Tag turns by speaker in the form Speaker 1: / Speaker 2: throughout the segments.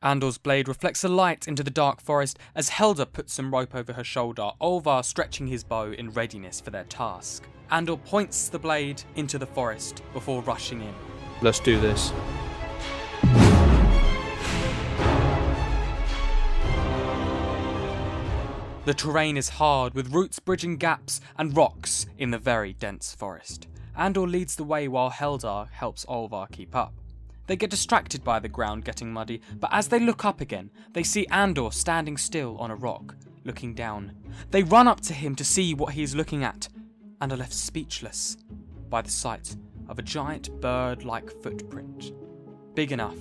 Speaker 1: Andor's blade reflects a light into the dark forest as Helda puts some rope over her shoulder, Olvar stretching his bow in readiness for their task. Andor points the blade into the forest before rushing in.
Speaker 2: Let's do this.
Speaker 1: The terrain is hard, with roots bridging gaps and rocks in the very dense forest. Andor leads the way while Helda helps Olvar keep up. They get distracted by the ground getting muddy, but as they look up again, they see Andor standing still on a rock, looking down. They run up to him to see what he is looking at, and are left speechless by the sight of a giant bird-like footprint, big enough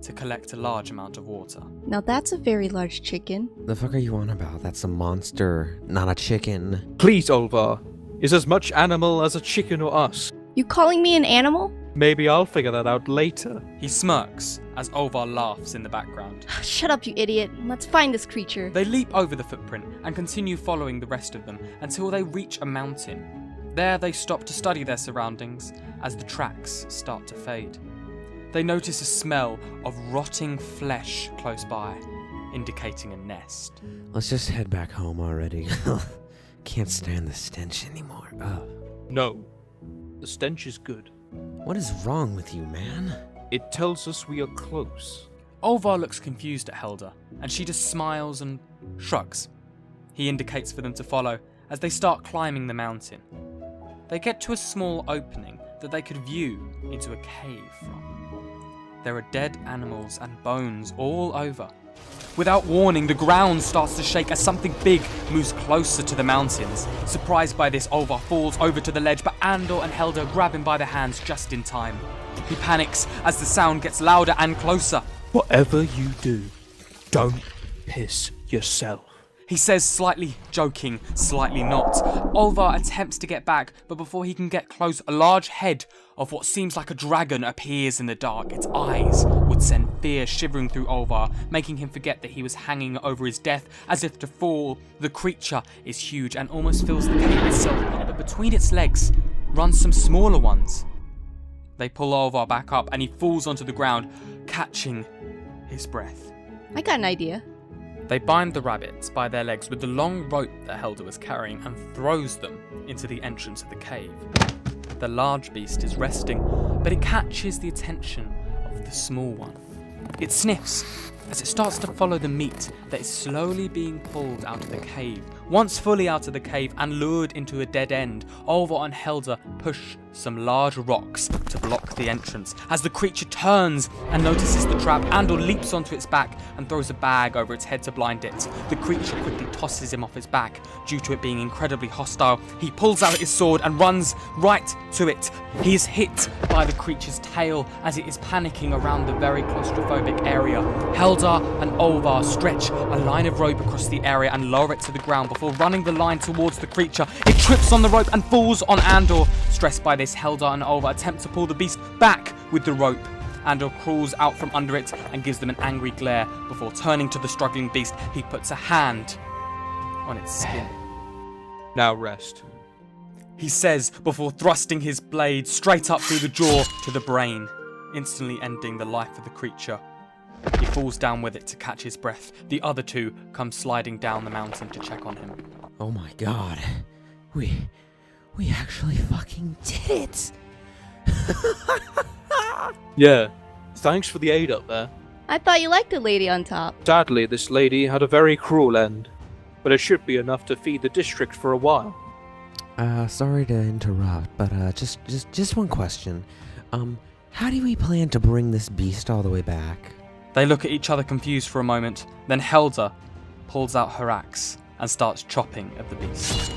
Speaker 1: to collect a large amount of water.
Speaker 3: Now that's a very large chicken.
Speaker 4: The fuck are you on about? That's a monster, not a chicken.
Speaker 2: Please, Olvar. Is as much animal as a chicken or us.
Speaker 3: You calling me an animal?
Speaker 2: Maybe I'll figure that out later.
Speaker 1: He smirks as Olvar laughs in the background.
Speaker 3: Shut up, you idiot. Let's find this creature.
Speaker 1: They leap over the footprint and continue following the rest of them until they reach a mountain. There they stop to study their surroundings as the tracks start to fade. They notice a smell of rotting flesh close by, indicating a nest.
Speaker 4: Let's just head back home already. Can't stand the stench anymore. Ugh.
Speaker 2: No. The stench is good.
Speaker 4: What is wrong with you, man?
Speaker 2: It tells us we are close.
Speaker 1: Olvar looks confused at Helda, and she just smiles and shrugs. He indicates for them to follow as they start climbing the mountain. They get to a small opening that they could view into a cave from. There are dead animals and bones all over. Without warning, the ground starts to shake as something big moves closer to the mountains. Surprised by this, Olvar falls over to the ledge, but Andor and Helda grab him by the hands just in time. He panics as the sound gets louder and closer.
Speaker 2: Whatever you do, don't piss yourself.
Speaker 1: He says, slightly joking, slightly not. Olvar attempts to get back, but before he can get close, a large head of what seems like a dragon appears in the dark. Its eyes would send fear shivering through Olvar, making him forget that he was hanging over his death as if to fall. The creature is huge and almost fills the cave itself, but between its legs run some smaller ones. They pull Olvar back up and he falls onto the ground, catching his breath.
Speaker 3: I got an idea.
Speaker 1: They bind the rabbits by their legs with the long rope that Helda was carrying and throws them into the entrance of the cave. The large beast is resting, but it catches the attention of the small one. It sniffs as it starts to follow the meat that is slowly being pulled out of the cave. Once fully out of the cave and lured into a dead end, Olvar and Helda push some large rocks to block the entrance. As the creature turns and notices the trap, Andor leaps onto its back and throws a bag over its head to blind it. The creature quickly tosses him off his back due to it being incredibly hostile. He pulls out his sword and runs right to it. He is hit by the creature's tail as it is panicking around the very claustrophobic area. Helda and Olvar stretch a line of rope across the area and lower it to the ground before running the line towards the creature. It trips on the rope and falls on Andor. Stressed by this, Helda and Olvar attempt to pull the beast back with the rope. Andor crawls out from under it and gives them an angry glare before turning to the struggling beast. He puts a hand on its skin.
Speaker 2: Now rest.
Speaker 1: He says before thrusting his blade straight up through the jaw to the brain, instantly ending the life of the creature. He falls down with it to catch his breath. The other two come sliding down the mountain to check on him.
Speaker 4: Oh my god. We actually fucking did it!
Speaker 2: Yeah, thanks for the aid up there.
Speaker 3: I thought you liked the lady on top.
Speaker 2: Sadly, this lady had a very cruel end, but it should be enough to feed the district for a while.
Speaker 4: Sorry to interrupt, but just one question. How do we plan to bring this beast all the way back?
Speaker 1: They look at each other confused for a moment, then Helda pulls out her axe and starts chopping at the beast.